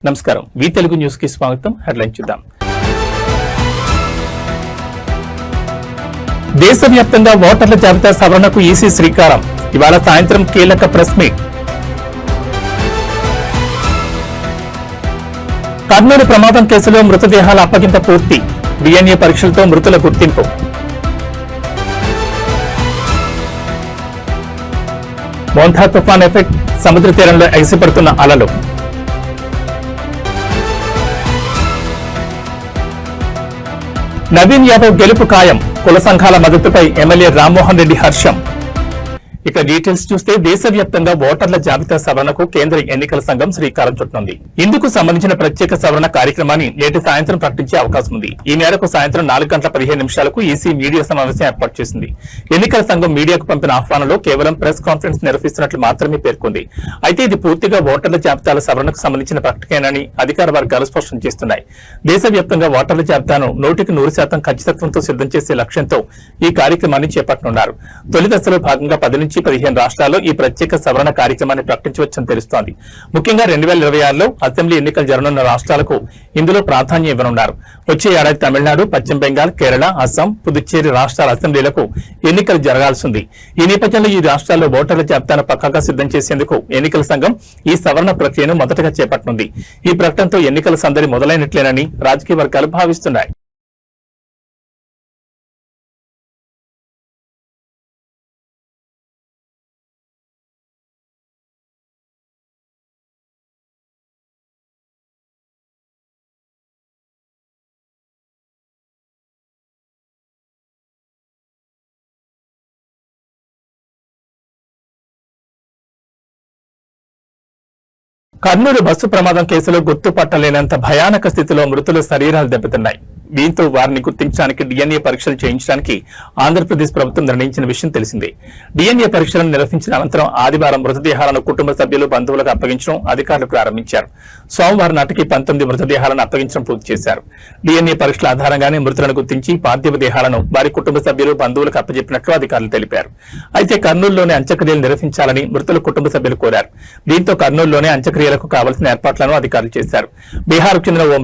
నమస్కారం వి తెలుగు న్యూస్ కి స్వాగతం. హెడ్లైన్ చూద్దాం. దేశవ్యాప్తంగా ఓటర్ల జాబితా సవరణకు ఈసీ శ్రీకారం. ఇవాళ సాయంత్రం కీలక ప్రెస్ మీట్. కర్నూలు ప్రమాదం కేసులో మృతదేహాల అప్పగింత పూర్తి. డిఎన్ఏ పరీక్షలతో మృతుల గుర్తింపు. మోంథా తుఫాన్ ఎఫెక్ట్, సముద్ర తీరంలో ఎగసిపడుతున్న అలలు. నవీన్ యాదవ్ గెలుపు ఖాయం. కుల సంఘాల మద్దతుపై ఎమ్మెల్యే రామ్మోహన్ రెడ్డి హర్షం. ఇక డీటెయిల్స్ చూస్తే దేశవ్యాప్తంగా ఓటర్ల జాబితా సవరణకు కేంద్ర ఎన్నికల సంఘం శ్రీకారం చుట్టనుంది. ఇందుకు సంబంధించిన ప్రత్యేక సవరణ కార్యక్రమాన్ని నేటి సాయంత్రం ప్రకటించే అవకాశం ఉంది. ఈ మేరకు సాయంత్రం 4:15 ఈసీ మీడియా సమావేశం ఏర్పాటు చేసింది. ఎన్నికల సంఘం మీడియాకు పంపిన ఆహ్వానంలో కేవలం ప్రెస్ కాన్ఫరెన్స్ నిర్వహిస్తున్నట్లు మాత్రమే పేర్కొంది. అయితే ఇది పూర్తిగా ఓటర్ల జాబితాల సవరణకు సంబంధించిన ప్రకటనేనని అధికార వర్గాలు స్పష్టం చేస్తున్నాయి. దేశవ్యాప్తంగా ఓటర్ల జాబితాను 100% ఖచ్చితత్వంతో సిద్ధం చేసే లక్ష్యంతో ఈ కార్యక్రమాన్ని చేపట్టనున్నారు. తొలి దశలో భాగంగా 10 నుంచి 15 రాష్ట్రాల్లో ఈ ప్రత్యేక సవరణ కార్యక్రమాన్ని ప్రకటించవచ్చని తెలుస్తోంది. ముఖ్యంగా 2026లో అసెంబ్లీ ఎన్నికలు జరగనున్న రాష్ట్రాలకు ఇందులో ప్రాధాన్యం ఇవ్వనున్నారు. వచ్చే ఏడాది తమిళనాడు, పశ్చిమ బెంగాల్, కేరళ, అస్సాం, పుదుచ్చేరి రాష్ట్రాల అసెంబ్లీలకు ఎన్నికలు జరగాల్సి ఉంది. ఈ నేపథ్యంలో ఈ రాష్ట్రాల్లో ఓటర్ల జాబితాను పక్కాగా సిద్ధం చేసేందుకు ఎన్నికల సంఘం ఈ సవరణ ప్రక్రియను మొదటగా చేపట్టనుంది. ఈ ప్రకటనతో ఎన్నికల సందడి మొదలైనట్లేనని రాజకీయ వర్గాలు భావిస్తున్నాయి. కర్నూలు బస్సు ప్రమాదం కేసులో గుర్తుపట్టలేనంత భయానక స్థితిలో మృతుల శరీరాలు దెబ్బతిన్నాయి. దీంతో వారిని గుర్తించడానికి డిఎన్ఏ పరీక్షలు చేయించడానికి ఆంధ్రప్రదేశ్ ప్రభుత్వం నిర్ణయించిన విషయం తెలిసిందే. డిఎన్ఏ పరీక్షలను నిర్వహించిన అనంతరం ఆదివారం మృతదేహాలను కుటుంబ సభ్యులు, బంధువులకు అప్పగించడం అధికారులు ప్రారంభించారు. సోమవారం నాటికి 19 మృతదేహాలను అప్పగించడం పూర్తి చేశారు. డిఎన్ఏ పరీక్షల ఆధారంగానే మృతులను గుర్తించి పార్థివ దేహాలను వారి కుటుంబ సభ్యులు, బంధువులకు అప్పచెప్పినట్లు అధికారులు తెలిపారు. అయితే కర్నూలులోనే అంత్యక్రియలు నిర్వహించాలని మృతుల కుటుంబ సభ్యులు కోరారు. దీంతో కర్నూలులోనే అంత్యక్రియలకు కావలసిన ఏర్పాట్లను అధికారులు చేశారు. బీహార్కు చెందిన ఓ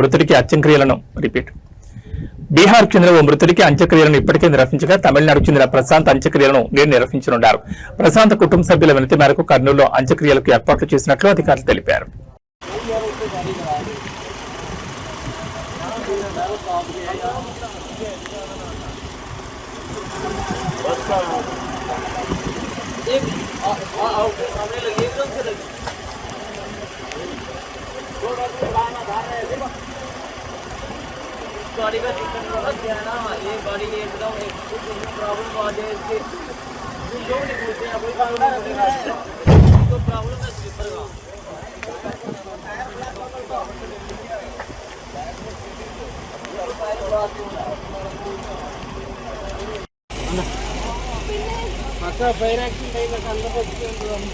మృతుడికి అంత్యక్రియలను ఇప్పటికే నిర్వహించగా తమిళనాడుకు చెందిన ప్రశాంత్ అంత్యక్రియలను నేడు నిర్వహించనున్నారు. ప్రశాంత్ కుటుంబ సభ్యుల వినతి మేరకు కర్నూలులో అంత్యక్రియలకు ఏర్పాట్లు చేసినట్లు అధికారులు తెలిపారు. गाड़ी का चिकन बहुत है ना, ये गाड़ी के एकदम एक प्रॉब्लम आ जाए इसके जो नहीं बोलते हैं कोई तो प्रॉब्लम है स्लीपर का అక్క ఫైర్ యాక్సిడెంట్ అయిన సందర్భం వచ్చింది.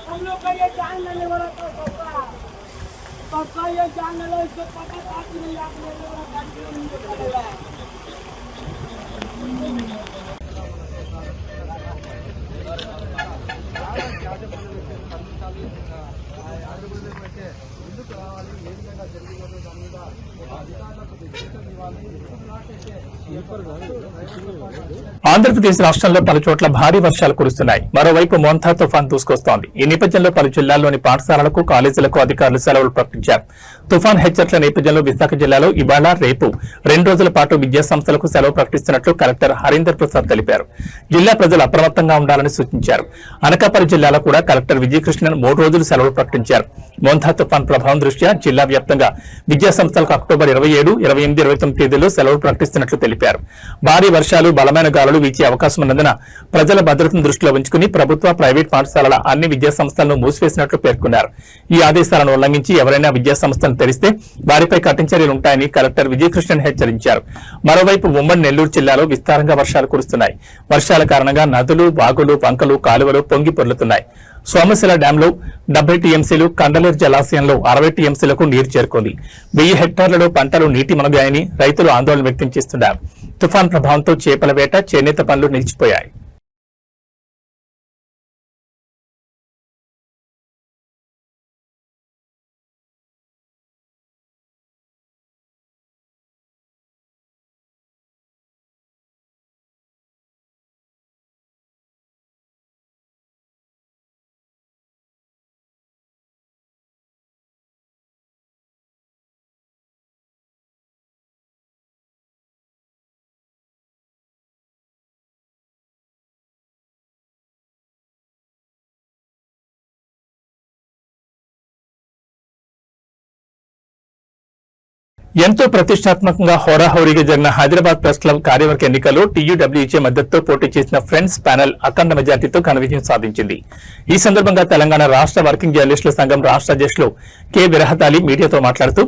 हम लोग का ये जान लेने वाला तो ये जान ले लो, इसको पता साथ नहीं आप लेने वाला गाड़ी नहीं निकलेगा। ఆంధ్రప్రదేశ్ రాష్ట్రంలో పలు చోట్ల భారీ వర్షాలు కురుస్తున్నాయి. మరోవైపు మోంథా తుఫాన్ దూసుకొస్తోంది. ఈ నేపథ్యంలో పలు జిల్లాల్లోని పాఠశాలలకు, కాలేజీలకు అధికారులు సెలవులు ప్రకటించారు. తుఫాన్ హెచ్చరికల నేపథ్యంలో విశాఖ జిల్లాలో ఇవాళ, రేపు 2 రోజుల పాటు విద్యా సంస్థలకు సెలవు ప్రకటిస్తున్నట్లు కలెక్టర్ హరీందర్ ప్రసాద్ తెలిపారు. జిల్లా ప్రజలు అప్రమత్తంగా ఉండాలని సూచించారు. అనకాపల్లి జిల్లాలో కూడా కలెక్టర్ విజయకృష్ణన్ 3 రోజులు సెలవులు ప్రకటించారు. ప్రకటించారు. మోంథా తుఫాన్ ప్రభావం దృష్ట్యా జిల్లా వ్యాప్తంగా విద్యాసంస్థలకు అక్టోబర్ 27, 28, 29 తేదీల్లో సెలవులు ప్రకటిస్తున్నట్లు తెలిపారు. భారీ వర్షాలు, బలమైన గాలులు వీచే అవకాశం ఉన్నందున ప్రజల భద్రతను దృష్టిలో ఉంచుకుని ప్రభుత్వ, ప్రైవేట్ పాఠశాలల అన్ని విద్యాసంస్థలను మూసివేసినట్లు పేర్కొన్నారు. ఈ ఆదేశాలను ఉల్లంఘించి ఎవరైనా విద్యాసంస్థను తెరిస్తే వారిపై కఠిన చర్యలుంటాయని కలెక్టర్ విజయకృష్ణన్ హెచ్చరించారు. మరోవైపు ఉమ్మడి నెల్లూరు జిల్లాలో విస్తారంగా వర్షాలు కురుస్తున్నాయి. వర్షాల కారణంగా నదులు, వాగులు, వంకలు, కాలువలు పొంగి పొర్లుతున్నాయి. సోమశిల డ్యాంలో 70 టీఎంసీలు, కండలేరు జలాశయంలో 60 టీఎంసీలకు నీరు చేరుకుంది. 1000 హెక్టార్లలో పంటలు నీటి మునగాయని రైతులు ఆందోళన వ్యక్తం చేస్తున్నారు. తుఫాన్ ప్రభావంతో చేపల వేట, చేనేత పనులు నిలిచిపోయాయి. ఎంతో ప్రతిష్టాత్మకంగా హోరాహోరీగా జరిగిన హైదరాబాద్ ప్రెస్ క్లబ్ కార్యవర్గ ఎన్నికల్లో టీయూడబ్ల్యూజే మద్దతుతో పోటీ చేసిన ఫ్రెండ్స్ ప్యానెల్ అఖండ మెజార్టీతో ఘన విజయం సాధించింది. ఈ సందర్భంగా తెలంగాణ రాష్ట్ర వర్కింగ్ జర్నలిస్టుల సంఘం రాష్ట్ర అధ్యక్షులు కె విరహతాలి మీడియాతో మాట్లాడుతూ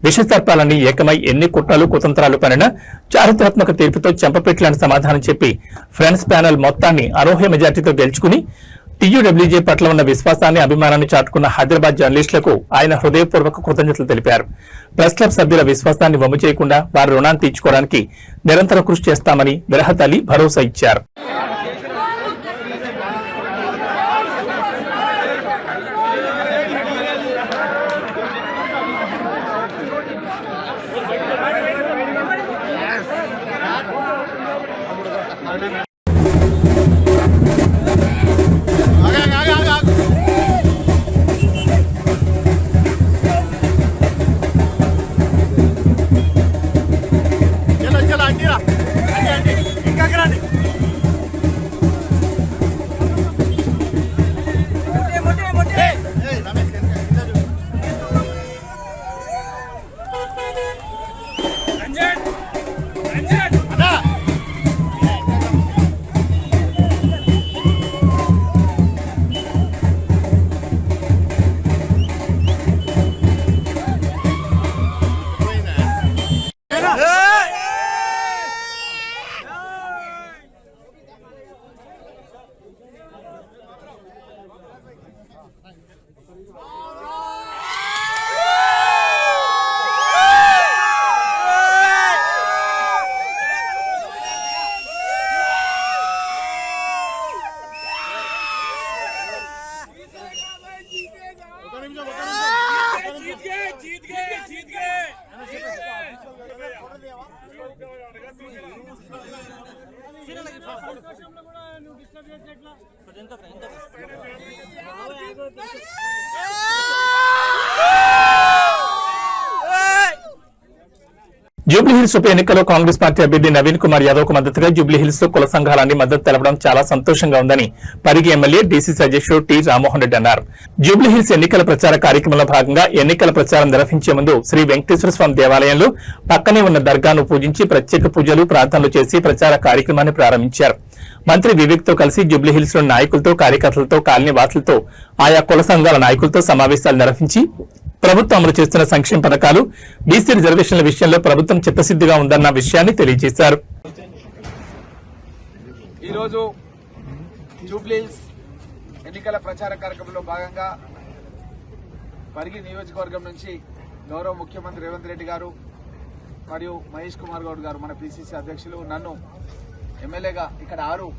విషసర్పాలన్నీ ఏకమై ఎన్ని కుట్రలు, కుతంత్రాలు పనిన చారిత్రాత్మక తీర్పుతో చెంపపెట్టలని సమాధానం చెప్పి ఫ్రెండ్స్ ప్యానెల్ మొత్తాన్ని అనూహ్య మెజార్టీతో గెలుచుకుని టీయూడబ్ల్యూజే పట్ల ఉన్న విశ్వాసాన్ని, అభిమానాన్ని చాటుకున్న హైదరాబాద్ జర్నలిస్టులకు ఆయన హృదయపూర్వక కృతజ్ఞతలు తెలిపారు. ప్రెస్ క్లబ్ సభ్యుల విశ్వాసాన్ని వమ్ము చేయకుండా వారి రుణాన్ని తీర్చుకోవడానికి నిరంతర కృషి చేస్తామని విరహతాలి భరోసా ఇచ్చారు. జూబ్లీహిల్స్ ఉప ఎన్నికలో కాంగ్రెస్ పార్టీ అభ్యర్థి నవీన్ కుమార్ యాదవ్ కు మద్దతుగా జూబ్లీహిల్స్ కుల సంఘాలన్నీ మద్దతు తెలపడం చాలా సంతోషంగా ఉందని పరిగి ఎమ్మెల్యే డీసీసీ అధ్యక్షుడు టి రామ్మోహన్ రెడ్డి అన్నారు. జూబ్లీహిల్స్ ఎన్నికల ప్రచార కార్యక్రమంలో భాగంగా ఎన్నికల ప్రచారం నిర్వహించే ముందు శ్రీ వెంకటేశ్వర స్వామి దేవాలయంలో పక్కనే ఉన్న దర్గాను పూజించి ప్రత్యేక పూజలు, ప్రార్థనలు చేసి ప్రచార కార్యక్రమాన్ని ప్రారంభించారు. మంత్రి వివేక్ తో కలిసి జూబ్లీహిల్స్ లోని నాయకులతో, కార్యకర్తలతో, కాలనీ వాసులతో, ఆయా కుల సంఘాల నాయకులతో సమావేశాలు నిర్వహించి ప్రభుత్వం అమలు చేస్తున్న సంక్షేమ పథకాలు, బీసీ రిజర్వేషన్ల విషయంలో ప్రభుత్వం చిత్తశుద్ధిగా ఉందన్న విషయాన్ని తెలియజేశారు. ఈరోజు జూబ్లీహిల్స్ ఎన్నికల ప్రచార కార్యక్రమంలో భాగంగా పరిగి నియోజకవర్గం నుంచి గౌరవ ముఖ్యమంత్రి రేవంత్ రెడ్డి గారు మరియు మహేష్ కుమార్ గౌడ్ గారు మన పిసిసి అధ్యక్షులు నన్ను ఎమ్మెల్యేగా ఇక్కడ 6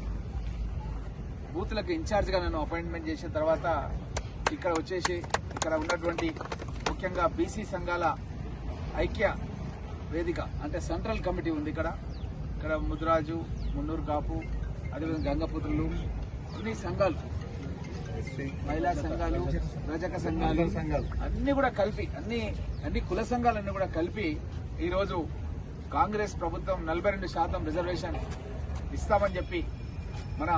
బూత్లకు ఇన్ఛార్జిగా నన్ను అపాయింట్మెంట్ చేసిన తర్వాత ఇక్కడ వచ్చేసి ఇక్కడ ఉన్నటువంటి ముఖ్యంగా బీసీ సంఘాల ఐక్య వేదిక అంటే సెంట్రల్ కమిటీ ఉంది. ఇక్కడ ముద్రాజు, మున్నూరు కాపు, అదేవిధంగా గంగపుత్రులు, అన్ని సంఘాలు, మహిళా సంఘాలు, రజక సంఘాలు అన్ని కూడా కలిపి అన్ని కుల సంఘాలన్నీ కూడా కలిపి ఈరోజు కాంగ్రెస్ ప్రభుత్వం 42% రిజర్వేషన్ ఇస్తామని చెప్పి మన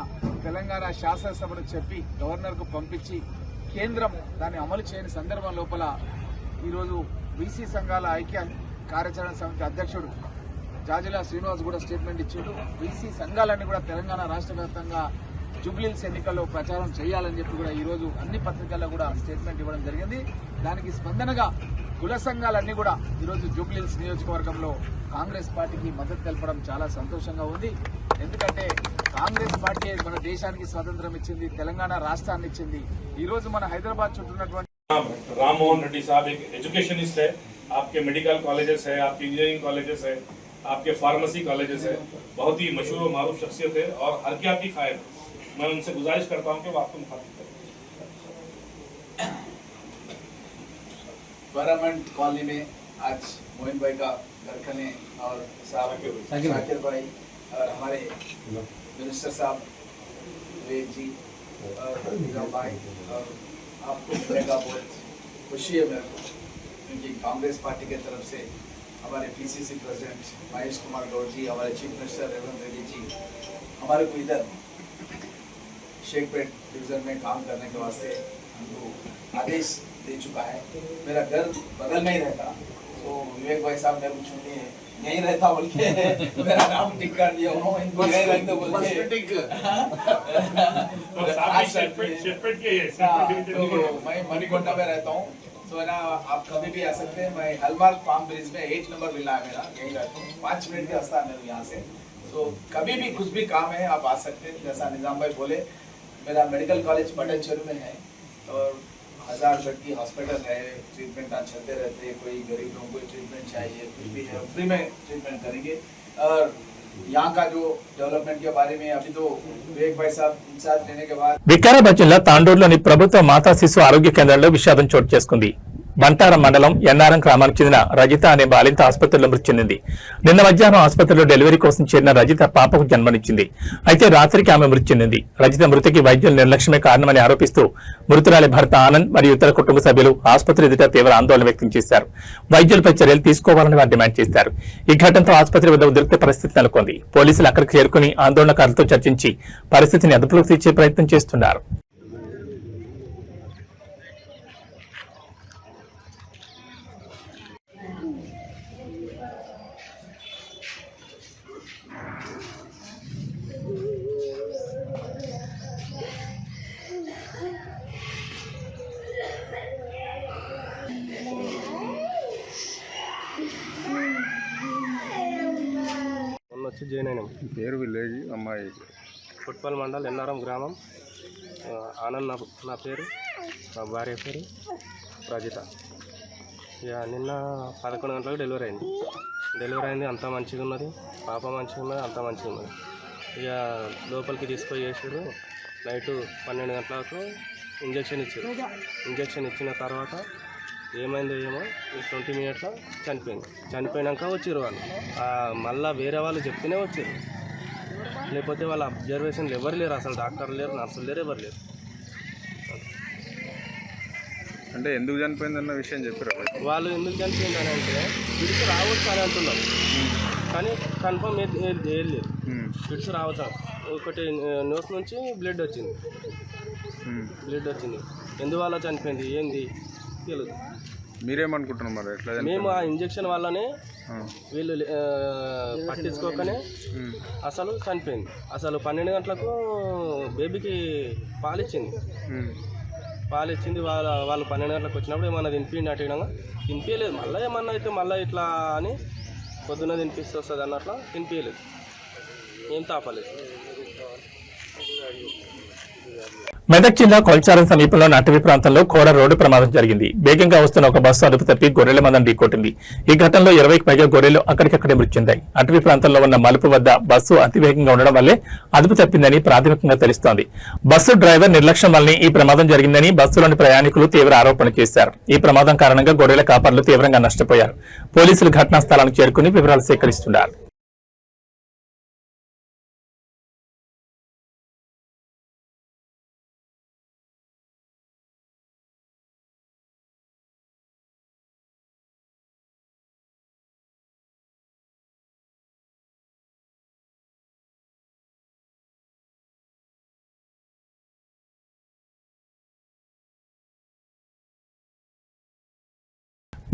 తెలంగాణ శాసనసభను చెప్పి గవర్నర్కు పంపించి కేంద్రం దాన్ని అమలు చేయని సందర్భం లోపల ఈరోజు బీసీ సంఘాల ఐక్య కార్యాచరణ సమితి అధ్యక్షుడు జాజిలా శ్రీనివాస్ కూడా స్టేట్మెంట్ ఇచ్చాడు. బీసీ సంఘాలన్నీ కూడా తెలంగాణ రాష్ట్ర వ్యాప్తంగా జూబ్లీహిల్స్ ఎన్నికల్లో ప్రచారం చేయాలని చెప్పి కూడా ఈరోజు అన్ని పత్రికల్లో కూడా స్టేట్మెంట్ ఇవ్వడం జరిగింది. దానికి స్పందనగా కుల సంఘాలన్నీ కూడా ఈరోజు జూబ్లీహిల్స్ నియోజకవర్గంలో కాంగ్రెస్ పార్టీకి మద్దతు తెలపడం చాలా సంతోషంగా ఉంది. ఎందుకంటే కాంగ్రెస్ పార్టీ మన దేశానికి స్వాతంత్రం ఇచ్చింది, తెలంగాణ రాష్ట్రాన్ని ఇచ్చింది. ఈ రోజు మన హైదరాబాద్ చుట్టూ ఉన్నటువంటి राम मोहन रेड्डी साहब एक एजुकेशनिस्ट है, आपके मेडिकल कॉलेजेस है, आपके इंजीनियरिंग कॉलेजेस है, आपके फार्मेसी कॉलेजेस है, बहुत ही मशहूर और मारूफ शख्सियत है और हर क्या की फायर। मैं उनसे गुजारिश करता हूँ कि वो आपको मुखातिब करें। पार्लियामेंट कॉलोनी में आज मोहन भाई का घर खने और शाकिर भाई और हमारे मिनिस्टर साहब विवेक जी और निगम भाई और आपको मिलने का बहुत खुशी है मेरे को, क्योंकि कांग्रेस पार्टी के तरफ से हमारे पीसीसी प्रेसिडेंट महेश कुमार गौड़ जी, हमारे चीफ मिनिस्टर रेवंत रेड्डी जी हमारे को इधर शेखपेट डिवीजन में काम करने के वास्ते हमको आदेश दे चुका है। मेरा घर बगल में ही रहता, तो विवेक भाई साहब मेरे को छुट्टी है यहीं रहता बोल के मेरा नाम टिक कर दिया उन्होंने, इनको यहीं रहते बोल के तो मैं मणिकोंडा में रहता हूँ, तो है ना आप कभी भी आ सकते हैं। मैं हलमार्ग पाम ब्रिज में 8 नंबर विला है मेरा, यहीं रहता हूँ, 5 मिनट के रास्ता है मेरे यहाँ से। तो कभी भी कुछ भी काम है आप आ सकते हैं। जैसा निजाम भाई बोले, मेरा मेडिकल कॉलेज पटनचेरू में है और 1000 बेड की हॉस्पिटल है, ट्रीटमेंट आज चलते रहते हैं। कोई गरीब लोगों को ट्रीटमेंट चाहिए, कुछ भी है फ्री में ट्रीटमेंट करेंगे। और यहाँ का जो डेवलपमेंट के बारे में अभी तो विवेक भाई साहब इंचार्ज लेने के बाद వికారాబాద్ జిల్లా తాండూరులోని ప్రభుత్వ మాతా శిశు ఆరోగ్య కేంద్రంలో విషాదం చోటు చేసుకుంది. బంటారం మండలం ఎన్నారం గ్రామానికి చెందిన రజిత అనే బాలింత ఆసుపత్రిలో మృతి చెందింది. నిన్న మధ్యాహ్నం ఆసుపత్రిలో డెలివరీ కోసం చేరిన రజిత పాపకు జన్మనిచ్చింది. అయితే రాత్రికి ఆమె మృతి చెందింది. రజిత మృతికి వైద్యుల నిర్లక్ష్యమే కారణమని ఆరోపిస్తూ మృతురాలి భర్త ఆనంద్ మరియు ఇతర కుటుంబ సభ్యులు ఆసుపత్రి ఎదుట తీవ్ర ఆందోళన వ్యక్తం చేశారు. వైద్యులపై చర్యలు తీసుకోవాలని వారు డిమాండ్ చేశారు. ఈ ఘటనతో ఆసుపత్రి వద్ద ఉద్రిక్త పరిస్థితి నెలకొంది. పోలీసులు అక్కడికి చేరుకుని ఆందోళనకారులతో చర్చించి పరిస్థితిని అదుపులోకి తెచ్చే ప్రయత్నం చేస్తున్నారు. వచ్చి జాయిన్ అయినాం. పేరు విలేజ్ అమ్మాయి ఫుట్బాల్ మండల్ ఎన్నారం గ్రామం. ఆనంద్ నా పేరు, మా భార్య పేరు రజిత. ఇక నిన్న 11 గంటలకు డెలివరీ అయింది. అంతా మంచిగా ఉన్నది, పాప మంచిగా ఉన్నది, అంతా మంచిగా ఉన్నది. ఇక లోపలికి తీసుకొని చేసారు. నైటు 12 గంటలకు ఇంజక్షన్ ఇచ్చిన తర్వాత ఏమైందో ఏమో 20 మినిట్స్లో చనిపోయినాక వచ్చారు వాళ్ళు. మళ్ళీ వేరే వాళ్ళు చెప్తూనే వచ్చారు, లేకపోతే వాళ్ళ అబ్జర్వేషన్లు ఎవరు లేరు, అసలు డాక్టర్లు లేరు, నర్సులు లేరు, ఎవరు లేరు. అంటే ఎందుకు చనిపోయిందన్న విషయం చెప్పారు వాళ్ళు. ఎందుకు చనిపోయిందని అంటే పిడుసు రావచ్చు అని అంటున్నారు, కానీ కన్ఫర్మ్ ఏం లేదు. పిడుసు రావచ్చు. ఒకటి న్యూస్ నుంచి బ్లడ్ వచ్చింది. ఎందువల్ల చనిపోయింది ఏంది తెలియదు. మీరేమనుకుంటున్నారు మరి? ఎట్లా మేము ఆ ఇంజక్షన్ వల్లనే వీళ్ళు పట్టించుకోకనే అసలు చనిపోయింది. అసలు 12 గంటలకు బేబీకి పాలిచ్చింది. వాళ్ళు 12 గంటలకు వచ్చినప్పుడు ఏమన్నా తినిపిండి అడిగినాక తినిపించలేదు. మళ్ళీ ఏమన్నా అయితే మళ్ళీ ఇట్లా అని పొద్దున్న తినిపిస్తే వస్తుంది అన్నట్లా తినిపించలేదు, ఏం తాపలేదు. మెదక్ జిల్లా కొల్చారం సమీపంలోని అటవీ ప్రాంతంలో ఘోర రోడ్డు ప్రమాదం జరిగింది. వేగంగా వస్తున్న ఒక బస్సు అదుపు తప్పి గొర్రెల మందను ఢీకొట్టింది. ఈ ఘటనలో 20కి పైగా గొర్రెలు అక్కడికక్కడే మృతి చెందాయి. అటవీ ప్రాంతంలో ఉన్న మలుపు వద్ద బస్సు అతివేగంగా ఉండడం వల్లే అదుపు తప్పిందని ప్రాథమికంగా తెలుస్తోంది. బస్సు డ్రైవర్ నిర్లక్ష్యం వల్లనే ఈ ప్రమాదం జరిగిందని బస్సులోని ప్రయాణికులు తీవ్ర ఆరోపణలు చేశారు. ఈ ప్రమాదం కారణంగా గొర్రెల కాపర్లు తీవ్రంగా నష్టపోయారు. పోలీసులు ఘటనా స్థలానికి చేరుకుని వివరాలు సేకరిస్తున్నారు.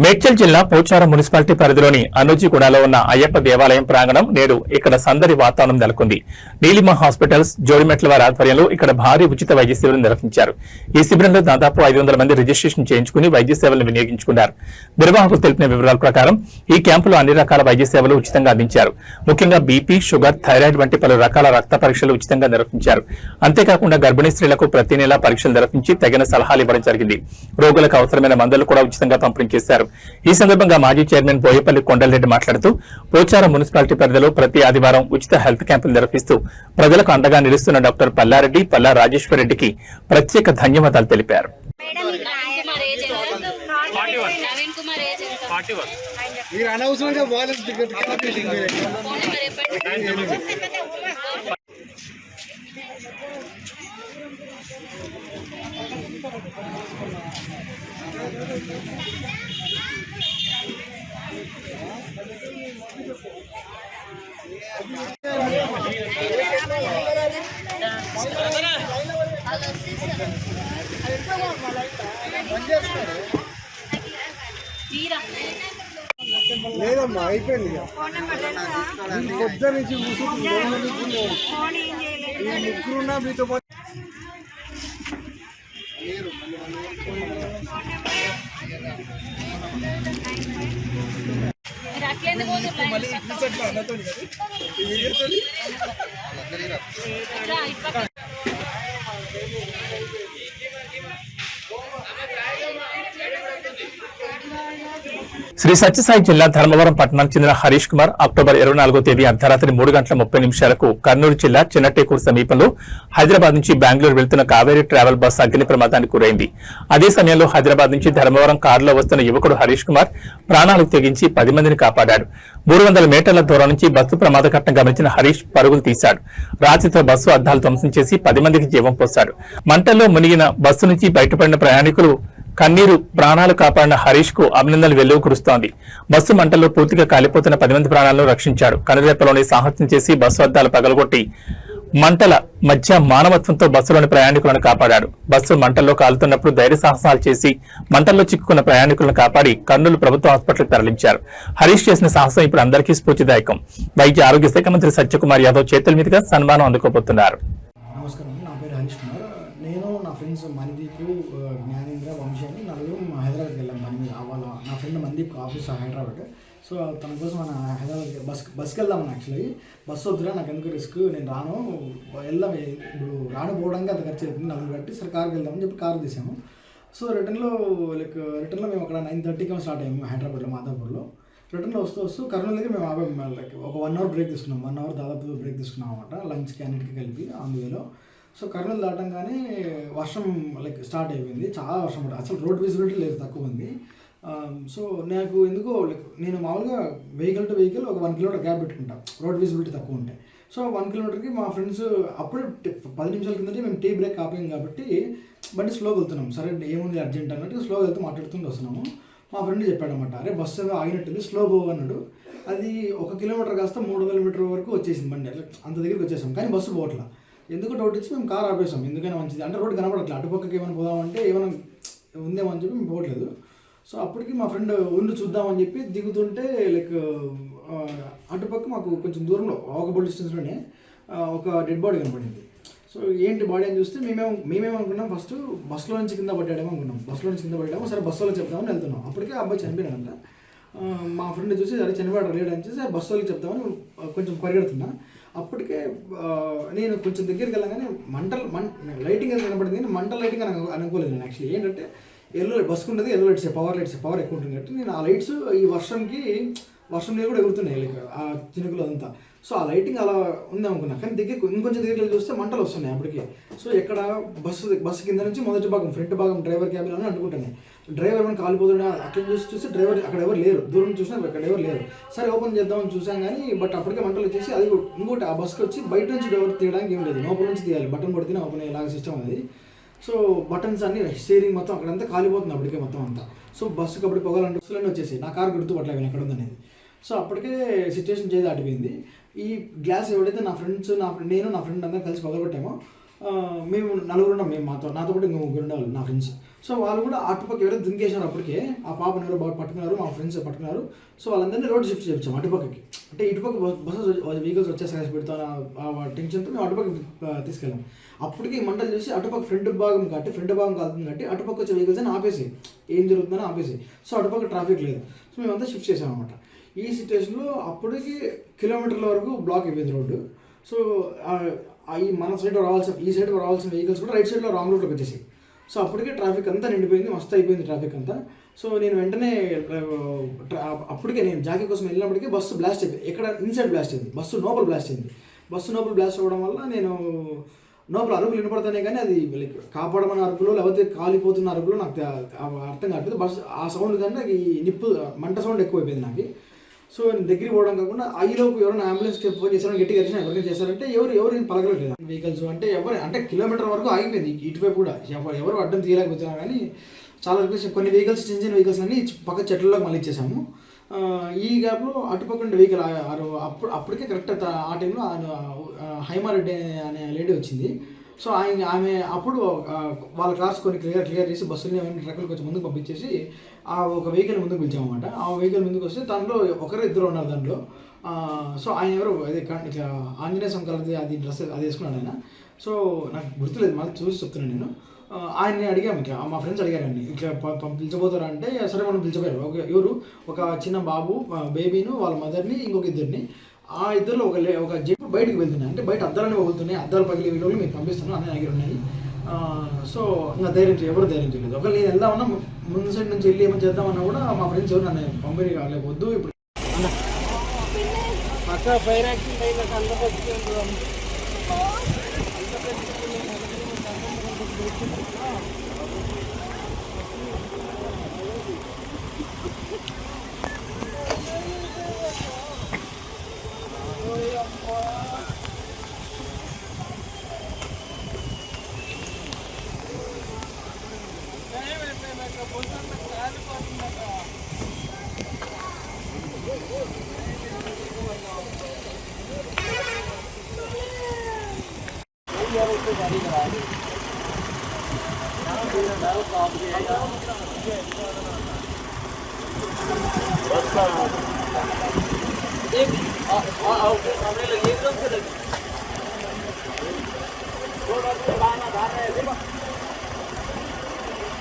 మేడ్చల్ జిల్లా పోచారం మున్సిపాలిటీ పరిధిలోని అనూజిగూడలో ఉన్న అయ్యప్ప దేవాలయం ప్రాంగణం నేడు ఇక్కడ సందడి వాతావరణం నెలకొంది. నీలిమ హాస్పిటల్స్ జోడిమెట్ల వారి ఆధ్వర్యంలో ఇక్కడ భారీ ఉచిత వైద్య సేవలు నిర్వహించారు. ఈ శిబిరంలో దాదాపు 500 మంది రిజిస్ట్రేషన్ చేయించుకుని వైద్య సేవలను వినియోగించుకున్నారు. నిర్వాహకులు తెలిపిన వివరాల ప్రకారం ఈ క్యాంపులో అన్ని రకాల వైద్య సేవలు ఉచితంగా అందించారు. ముఖ్యంగా బీపీ, షుగర్, థైరాయిడ్ వంటి పలు రకాల రక్త పరీక్షలు ఉచితంగా నిర్వహించారు. అంతేకాకుండా గర్భిణీ స్త్రీలకు ప్రతి నెలా పరీక్షలు నిర్వహించి తగిన సలహాలు ఇవ్వడం జరిగింది. రోగులకు అవసరమైన మందులు కూడా ఉచితంగా పంపిణీ చేశారు. ఈ సందర్భంగా మాజీ చైర్మన్ బోయపల్లి కొండలరెడ్డి మాట్లాడుతూ పోచారం మున్సిపాలిటీ పరిధిలో ప్రతి ఆదివారం ఉచిత హెల్త్ క్యాంపులు నిర్వహిస్తూ ప్రజలకు అండగా నిలుస్తున్న డాక్టర్ పల్లారెడ్డి, పల్లా రాజేశ్వర్ రెడ్డికి ప్రత్యేక ధన్యవాదాలు తెలిపారు. లేదమ్మా అయిపోయింది. పొద్దు నుంచి ముగ్గురున్నా మీతో పాటు శ్రీ సత్యసాయి జిల్లా ధర్మవరం పట్టణానికి చెందిన హరీష్ కుమార్ అక్టోబర్ 24వ తేదీ అర్ధరాత్రి 3:30 కర్నూలు జిల్లా చిన్నటేకూరు సమీపంలో హైదరాబాద్ నుంచి బెంగళూరు వెళ్తున్న కావేరీ ట్రావెల్ బస్ అగ్ని ప్రమాదానికి గురైంది. అదే సమయంలో హైదరాబాద్ నుంచి ధర్మవరం కారులో వస్తున్న యువకుడు హరీష్ కుమార్ ప్రాణాలు తెగించి 10 మందిని కాపాడాడు. 300 మీటర్ల దూరం నుంచి బస్సు ప్రమాద ఘటన గమనించిన హరీష్ పరుగులు తీశాడు. రాత్రితో బస్సు అద్దాలు ధ్వంసం చేసి 10 మందికి జీవం పోశాడు. మంటల్లో మునిగిన బస్సు నుంచి బయటపడిన ప్రయాణికులు కన్నీరు ప్రాణాలు కాపాడిన హరీష్ కు అభినందనలు వెల్లువ కురుస్తోంది. బస్సు మంటల్లో పూర్తిగా కాలిపోతున్న 10 మంది ప్రాణాలను రక్షించాడు. కనురెప్పలోని సాహసం చేసి బస్సు అద్దాలు పగలగొట్టి మంటల మధ్య మానవత్వంతో బస్సులోని ప్రయాణికులను కాపాడాడు. బస్సు మంటల్లో కాలుతున్నప్పుడు ధైర్య సాహసాలు చేసి మంటల్లో చిక్కుకున్న ప్రయాణికులను కాపాడి కర్నూలు ప్రభుత్వ హాస్పిటల్కి తరలించారు. హరీష్ చేసిన సాహసం ఇప్పుడు అందరికీ స్ఫూర్తిదాయకం. వైద్య ఆరోగ్య శాఖ మంత్రి సత్యకుమార్ యాదవ్ చేతుల మీదుగా సన్మానం అందుకోబోతున్నారు. నమస్కారం, నా పేరు హరీష్ కుమార్. నేను నా ఫ్రెండ్స్ మణిదీప్, జ్ఞానేంద్ర, వంశీ అని నలుగురు హైదరాబాద్కి వెళ్ళాం పని మీద. నా friend Manideep office Hyderabad. So తన కోసం మన హైదరాబాద్కి బస్కి వెళ్దామని. యాక్చువల్లీ బస్సు వద్దురా, నాకు ఎందుకు రిస్క్, నేను రాను, వెళ్దాం, ఇప్పుడు పోవడానికి అంత ఖర్చు అవుతుంది, నలుగురు కట్టి సరే కార్కి వెళ్దామని చెప్పి కారు తీసాము. సో రిటర్న్లో మేము అక్కడ 9:30కి స్టార్ట్ అయ్యాము హైదరాబాద్లో, మాదాపూర్లో. రిటర్న్లో వస్తూ కర్నూలు దగ్గర మేము ఒక 1 అవర్ బ్రేక్ తీసుకున్నాం. 1 అవర్ దాదాపు బ్రేక్ తీసుకున్నాం అనమాట, లంచ్కి అన్నిటికీ కలిపి అందువేలో. సో కర్నూలు దాటంగానే వర్షం స్టార్ట్ అయిపోయింది, చాలా వర్షం పడింది. అసలు రోడ్ విజిబిలిటీ లేదు, తక్కువ ఉంది. సో నాకు ఎందుకో నేను మామూలుగా వెహికల్ టు వెహికల్ ఒక 1 కిలోమీటర్ గ్యాప్ పెట్టుకుంటాను, రోడ్ విజిబిలిటీ తక్కువ ఉంటే. సో 1 కిలోమీటర్కి మా ఫ్రెండ్స్ అప్పుడే 10 నిమిషాల కిందటే మేము టీ బ్రేక్ ఆపాం కాబట్టి బండి స్లోగా వెళ్తున్నాం. సరే ఏముంది అర్జెంట్ అన్నట్టు స్లోగా వెళ్తూ మాట్లాడుతుంటూ వస్తున్నాము. మా ఫ్రెండ్ చెప్పాడనమాట, అరే బస్సు ఏదో ఆగినట్టుంది, స్లో పో అన్నాడు. అది 1 కిలోమీటర్ కాస్త 300 మీటర్ వరకు వచ్చేసింది బండి, అంత దగ్గరికి వచ్చేసాం. కానీ బస్సు పోవట్లా. ఎందుకు డౌట్ ఇచ్చి మేము కార్ ఆపేసాం, ఎందుకైనా మంచిది అంటే రోడ్డు కనపడట్లేదు, అటుపక్కకి ఏమైనా పోదామంటే ఏమైనా ఉందేమో అని చెప్పి మేము పోవట్లేదు. సో అప్పటికి మా ఫ్రెండ్ ఉండి చూద్దామని చెప్పి దిగుతుంటే అటుపక్క మాకు కొంచెం దూరంలో వాకబుల్ డిస్టెన్స్లోనే ఒక డెడ్ బాడీ కనపడింది. సో ఏంటి బాడీ అని చూస్తే మేమేమనుకున్నాం, ఫస్ట్ బస్సులో నుంచి కింద పడ్డాడేమో అనుకున్నాం. బస్సులో నుంచి కింద పడ్డామో, సరే బస్సులో చెప్తామని వెళ్తున్నాం. అప్పటికే ఆ అబ్బాయి చనిపోయాడంట. మా ఫ్రెండ్ చూసి సరే చనిపోయాడు లేడని చెప్పి బస్సు వాళ్ళకి చెప్తామని కొంచెం పరిగెడుతున్నా. అప్పటికే నేను కొంచెం దగ్గరికి వెళ్ళగానే లైటింగ్ అది కనపడింది, కానీ మంటల లైటింగ్ అని అనుకోలేదు నేను. యాక్చువల్లీ ఏంటంటే బస్సు ఉండేది ఎల్లో లైట్స్, పవర్ ఎక్కువ ఉంటుంది కాబట్టి నేను ఆ లైట్స్ ఈ వర్షం నీరు కూడా ఎగురుతున్నాయి ఆ చినుకులు అంతా. సో ఆ లైటింగ్ అలా ఉంది అనుకున్నా, కానీ ఇంకొంచెం దగ్గరికి చూస్తే మంటలు వస్తున్నాయి అప్పటికే. సో ఎక్కడ బస్సు కింద నుంచి మొదటి భాగం ఫ్రంట్ భాగం డ్రైవర్ క్యాబిన్ అని అనుకుంటున్నాయి. డ్రైవర్ మనం కాలిపోతున్నా అట్లా చూస్తే డ్రైవర్ అక్కడ ఎవరు లేరు, దూరం చూసినా అక్కడ ఎవరు లేరు. సరే ఓపెన్ చేద్దామని చూసాం కానీ బట్ అప్పటికే మంటలు వచ్చేసి అది ఇంకోటి ఆ బస్కి వచ్చి బయట నుంచి డ్రైవర్ తీయడానికి ఏం లేదు, లోపల నుంచి తీయాలి, బటన్ కొడితేనే ఓపెన్ అయ్యేలాగా సిస్టమ్ అది. సో బటన్స్ అన్ని స్టీరింగ్ మొత్తం అక్కడంతా కాలిపోతుంది అప్పటికే మొత్తం అంతా. సో బస్సుకి అప్పుడు పొగలంటే బస్సులన్నీ వచ్చేసి నా కారు గుర్తుపట్టలేదు ఎక్కడ ఉందనేది. సో అప్పటికే సిచ్యువేషన్ చేసి దాటిపోయింది. ఈ గ్లాస్ ఎవడైతే నేను నా ఫ్రెండ్ అందరం కలిసి పగలగొట్టామో మేము నలుగురు ఉన్నాం, మేము నాతో పాటు ఇంకా ముగ్గురు ఉండేవాళ్ళు నా ఫ్రెండ్స్. సో వాళ్ళు కూడా అటుపక్క ఎవరో దుంకేశారు. అప్పటికే ఆ పాపను ఎవరో బాగా పట్టుకున్నారు, మా ఫ్రెండ్స్ పట్టుకున్నారు. సో వాళ్ళందరినీ రోడ్ షిఫ్ట్ చేయించాం అటుపక్కకి. అంటే ఇటుపక్క బస్సెస్ వెహికల్స్ వచ్చేసి పెడతాను ఆ టెన్షన్తో మేము అటుపక్క తీసుకెళ్ళాం. అప్పటికి మంటలు చూసి అటుపక్క ఫ్రంట్ భాగం కాలుతుంది కాబట్టి అటుపక్క వచ్చే వెహికల్స్ అని ఆపేసి ఏం జరుగుతుందని ఆపేసి. సో అటుపక్క ట్రాఫిక్ లేదు. సో మేమంతా షిఫ్ట్ చేసాం అనమాట. ఈ సిచ్యువేషన్లో అప్పటికి కిలోమీటర్ల వరకు బ్లాక్ అయిపోయింది రోడ్డు. సో ఈ మన సైడ్ ఈ సైడ్ రావాల్సిన వెహికల్స్ కూడా రైట్ సైడ్లో రాంగ్ రూట్లోకి వచ్చేసి. సో అప్పటికే ట్రాఫిక్ అంతా నిండిపోయింది, మస్తు అయిపోయింది ట్రాఫిక్ అంతా. సో నేను వెంటనే అప్పటికే నేను జాకీ కోసం వెళ్ళినప్పటికీ బస్సు బ్లాస్ట్ అయిపోయింది. ఎక్కడ ఇన్సైడ్ బ్లాస్ట్ అయింది, బస్సు లోపల బ్లాస్ట్ అయింది. బస్సు లోపల బ్లాస్ట్ అవ్వడం వల్ల నేను లోపల అరుపులు వినపడతానే కానీ అది కాపాడమని అరుపులో లేకపోతే కాలిపోతున్న అరుపులో నాకు అర్థం కావట్లేదు. బస్సు ఆ సౌండ్ కన్నా ఈ మంట సౌండ్ ఎక్కువైపోయింది నాకు. సో నేను దగ్గరికి పోవడం కాకుండా ఈలోపు ఎవరైనా అంబులెన్స్కి ఫోన్ చేశారని గట్టిగా అరిచినా ఎవరైనా చేశారంటే ఎవరు పలకలేదు. వెహికల్స్ అంటే కిలోమీటర్ వరకు ఆగిపోయింది. ఇటువైపు కూడా ఎవరు అడ్డం తీయలేకపోతున్నారు. కానీ చాలా కొన్ని వెహికల్స్ చిన్న వెహికల్స్ అన్ని పక్క చెట్లలోకి మళ్ళీ ఇచ్చేసాము. ఈ గ్యాప్లో అటుపక్క ఉండే వెహికల్ అప్పటికే కరెక్ట్ ఆ టైంలో హైమారెడ్డి అనే లేడీ వచ్చింది. సో ఆమె అప్పుడు వాళ్ళ కార్స్ కొన్ని క్లియర్ చేసి బస్సుని ట్రక్కులు కొంచెం ముందుకు పంపించేసి ఆ ఒక వెహికల్ ముందుకు పిలిచామన్నమాట. ఆ వెహికల్ ముందుకు వస్తే దాంట్లో ఇద్దరు ఉన్నారు దాంట్లో. సో ఆయన ఎవరు అదే ఇట్లా ఆంజనేయ స్వామి కలది అది డ్రెస్ అది వేసుకున్నాడు ఆయన. సో నాకు గుర్తులేదు, మళ్ళీ చూసి చెప్తున్నాను నేను. ఆయన్ని అడిగాము, ఇట్లా మా ఫ్రెండ్స్ అడిగారండి ఇట్లా పిలిచబోతారా అంటే సరే మనం పిలిచిపోయారు. ఎవరు ఒక చిన్న బాబు బేబీను వాళ్ళ మదర్ని ఇంకొక ఇద్దరిని. ఆ ఇద్దరు ఒక జెప్ బయటకు వెళ్తున్నాయి. అంటే బయట అద్దాలనే పగులుతున్నాయి, అద్దాలు పగిలే వీడియోలు మీకు పంపిస్తాను అన్నీ దగ్గర ఉన్నాయి. సో ఇంకా ఎవరు ధైర్యం చేయలేదు. ఒకవేళ నేను వెళ్దామన్నా ముందు సైడ్ నుంచి వెళ్ళి ఏమైనా చేద్దామన్నా కూడా మా ఫ్రెండ్స్ ఎవరు నన్ను పంపిణీ కాలేకపోద్దు. ఇప్పుడు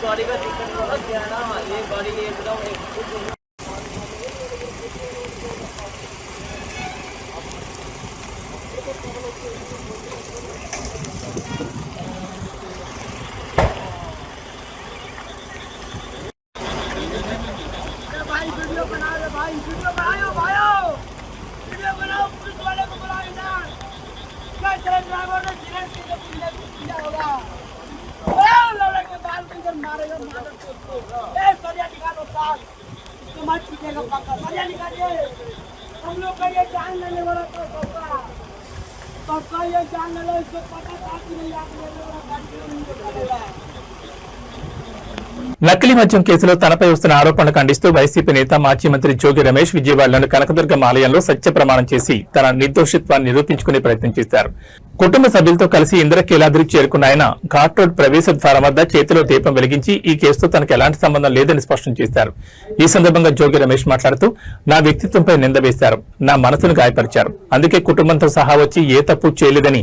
गाड़ी का टिकट वाला क्या है ना, ये गाड़ी ले एकदम भाई वीडियो बना रहे भाई, वीडियो बनाओ पुलिस वाले को बुलाओ ना। क्या चले ड्राइवर ने सीरेंट से किया होगा, लौड़ा के बाल किधर मारेगा ए सरिया निकालो साथ, तो मत पीटेगा पक्का, सरिया निकालिए। हम लोग का ये जान लेने वाला तो ये जान ले लो, इसको पता था कि नहीं आप लेने वाला गाड़ी नहीं निकालेगा। నకిలీ మద్యం కేసులో తనపై వస్తున్న ఆరోపణలు ఖండిస్తూ వైసీపీ నేత మాజీ మంత్రి జోగి రమేష్ విజయవాడలోని కనకదుర్గం ఆలయంలో సత్య ప్రమాణం చేసి తన నిర్దోషిత్వాన్ని నిరూపించుకునే ప్రయత్నం చేశారు. కుటుంబ సభ్యులతో కలిసి ఇంద్రకీలాద్రికి చేరుకున్న ఆయన ఘాట్ రోడ్ ప్రవేశ ద్వారం వద్ద చేతిలో దీపం వెలిగించి ఈ కేసుతో తనకు ఎలాంటి సంబంధం లేదని స్పష్టం చేశారు. ఈ సందర్భంగా జోగి రమేష్ మాట్లాడుతూ నా వ్యక్తిత్వంపై నింద వేశారు, నా మనసును గాయపరిచారు. అందుకే కుటుంబంతో సహా వచ్చి ఏ తప్పు చేయలేదని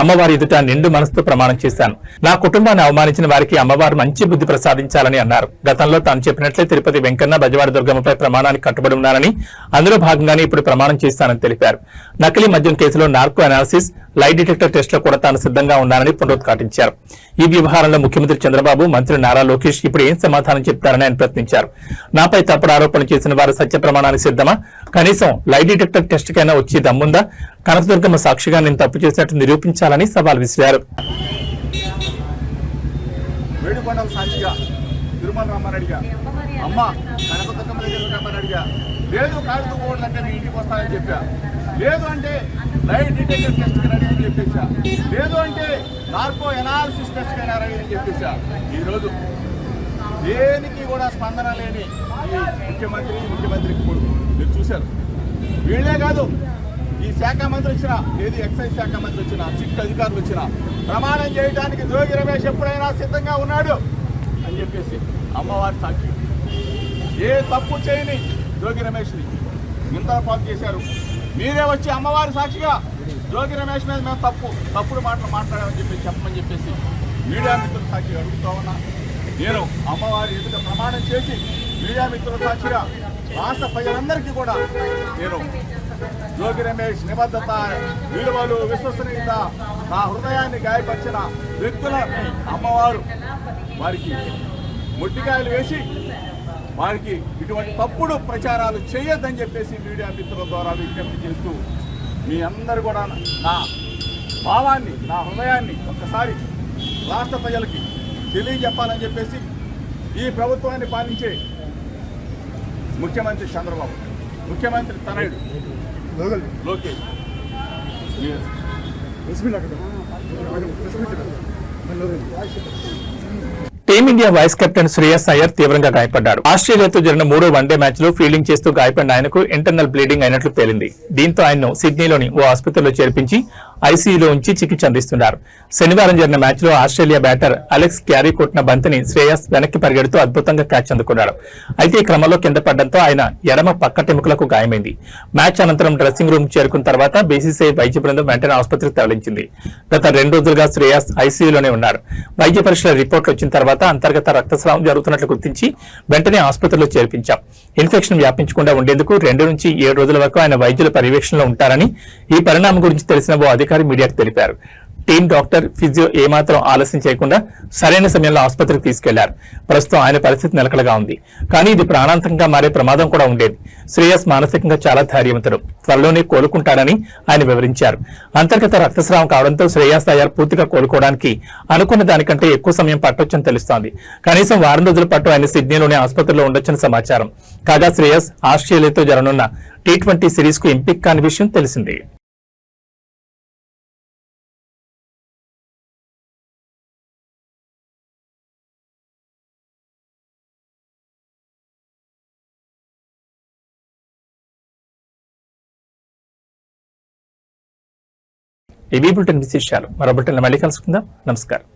అమ్మవారి ఎదుట నిండు మనసుతో ప్రమాణం చేశాను. నా కుటుంబాన్ని అవమానించిన వారికి అమ్మవారు మంచి బుద్ధి ప్రసాదించాలని అన్నారు. గతంలో తాను చెప్పినట్లే తిరుపతి వెంకన్న బజవాడ దుర్గమ్మపై ప్రమాణానికి కట్టుబడి ఉన్నానని, అందులో భాగంగానే ఇప్పుడు ప్రమాణం చేస్తానని తెలిపారు. నకిలీ మద్యం కేసులో నార్కో అనాలిసిస్, లై డిటెక్టర్ టెస్టులో కూడా తాను సిద్ధంగా ఉన్నానని పునరుద్ఘాటించారు. ఈ వ్యవహారంలో ముఖ్యమంత్రి చంద్రబాబు, మంత్రి నారా లోకేష్ ఇప్పుడు ఏం సమాధానం చెప్తారని ఆయన ప్రశ్నించారు. నాపై తప్పుడు ఆరోపణలు చేసిన వారు సత్య ప్రమాణానికి సిద్ధమా? కనీసం లై డిటెక్టర్ టెస్ట్ కైనా వచ్చి దమ్ముందా? కనకదుర్గమ్మ సాక్షిగా నేను తప్పు చేసినట్టు నిరూపించాలని సవాల్ విసిరారు. వేడుకొండల సాక్షిగా తిరుమల రామారెడ్డిగా అమ్మ కనకదుర్గమ్మ దగ్గర రామారెడ్డిగా లేదు కాదు పోవాలంటే మీ ఇంటికి వస్తానని చెప్పా, లేదు అంటే లైట్ డిటెక్టర్ టెస్ట్కి రెడీ అని చెప్పేసా, లేదు అంటే నార్కో ఎనాలిసిస్ టెస్ట్కి అయినా రెడీ అని చెప్పేసా. ఈరోజు దేనికి కూడా స్పందన లేని ఈ ముఖ్యమంత్రికి కొడుకు మీరు చూశారు. వీళ్ళే కాదు, ఈ ఈ శాఖ మంత్రి వచ్చిన, ఏది ఎక్సైజ్ శాఖ మంత్రి వచ్చిన, చిట్ అధికారులు వచ్చిన ప్రమాణం చేయడానికి జోగి రమేష్ ఎప్పుడైనా సిద్ధంగా ఉన్నాడు అని చెప్పేసి అమ్మవారి సాక్షి. ఏ తప్పు చేయని జోగి రమేష్ని నిందల పాలు చేశారు. మీరే వచ్చి అమ్మవారి సాక్షిగా జోగి రమేష్ మీద మేము తప్పుడు మాటలు మాట్లాడామని చెప్పమని చెప్పేసి మీడియా మిత్రుల సాక్షిగా అడుగుతా ఉన్నా. నేను అమ్మవారి ఎదుట ప్రమాణం చేసి మీడియా మిత్రుల సాక్షిగా రాష్ట్ర ప్రజలందరికీ కూడా నేను జోగి రమేష్ నిబద్ధత, విలువలు, విశ్వసనీయత, నా హృదయాన్ని గాయపరిచిన వ్యక్తులని అమ్మవారు వారికి ముట్టికాయలు వేసి వారికి ఇటువంటి తప్పుడు ప్రచారాలు చేయొద్దని చెప్పేసి మీడియా మిత్రుల ద్వారా విజ్ఞప్తి చేస్తూ మీ అందరూ కూడా నా భావాన్ని, నా హృదయాన్ని ఒక్కసారి రాష్ట్ర ప్రజలకి తెలియజెప్పాలని చెప్పేసి ఈ ప్రభుత్వాన్ని పాలించే ముఖ్యమంత్రి చంద్రబాబు, ముఖ్యమంత్రి తనయుడు Lokesh team India vice captain Shreyas Iyer తీవ్రంగా గాయపడ్డాడు. ఆస్ట్రేలియాతో జరిగిన 3వ వన్డే మ్యాచ్ లో ఫీల్డింగ్ చేస్తూ గాయపడిన ఆయనకు ఇంటర్నల్ బ్లీడింగ్ అయినట్లు తేలింది. దీంతో ఆయన్ను సిడ్నీలోని ఓ ఆసుపత్రిలో చేర్పించి ఐసీయూలో ఉంచి చికిత్స అందిస్తున్నారు. శనివారం జరిగిన మ్యాచ్ లో ఆస్ట్రేలియా బ్యాటర్ అలెక్స్ క్యారీ కొట్టిన బంతిని శ్రేయస్ వెనక్కి పరిగెడుతూ అద్భుతంగా క్యాచ్ అందుకున్నాడు. అయితే ఈ క్రమంలో కింద పడడంతో ఆయన ఎడమ పక్కటెముకలకు గాయమైంది. మ్యాచ్ అనంతరం డ్రెస్సింగ్ రూమ్ చేరుకున్న తర్వాత బీసీసీఐ వైద్య బృందం వెంటనే ఆసుపత్రికి తరలించింది. గత 2 రోజులుగా శ్రేయస్ ఐసీయూలోనే ఉన్నారు. వైద్య పరీక్షల రిపోర్ట్లు వచ్చిన తర్వాత అంతర్గత రక్తస్రావం జరుగుతున్నట్లు గుర్తించి వెంటనే ఆసుపత్రిలో చేర్పించాం. ఇన్ఫెక్షన్ వ్యాపించకుండా ఉండేందుకు 2 నుంచి 7 రోజుల వరకు ఆయన వైద్యుల పర్యవేక్షణలో ఉంటారని ఈ పరిణామం గురించి తెలిసిన ఓ అధికారి మీడియాకు తెలిపారు. టీం డాక్టర్, ఫిజియో ఏమాత్రం ఆలస్యం చేయకుండా సరైన సమయంలో ఆసుపత్రికి తీసుకెళ్లారు. ప్రస్తుతం ఆయన పరిస్థితి నిలకడగా ఉంది. కానీ ఇది ప్రాణాంతకంగా మారే ప్రమాదం కూడా ఉండేది. శ్రేయస్ మానసికంగా చాలా ధైర్యవంతుడు, త్వరలోనే కోలుకుంటాడని ఆయన వివరించారు. అంతర్గత రక్తస్రావం కావడంతో శ్రేయస్ అయ్యర్ పూర్తిగా కోలుకోవడానికి అనుకున్న దానికంటే ఎక్కువ సమయం పట్టొచ్చని తెలుస్తోంది. కనీసం వారం రోజుల పాటు ఆయన సిడ్నీలోనే ఆసుపత్రిలో ఉండొచ్చని సమాచారం. కాగా శ్రేయస్ ఆస్ట్రేలియాతో జరగనున్న T20 సిరీస్ కు ఎంపిక కాని విషయం తెలిసిందే. ఈ బులెటిన్ విశేషాలు మరో బులెటిన్లో మళ్ళీ కలుసుకుందాం. నమస్కారం.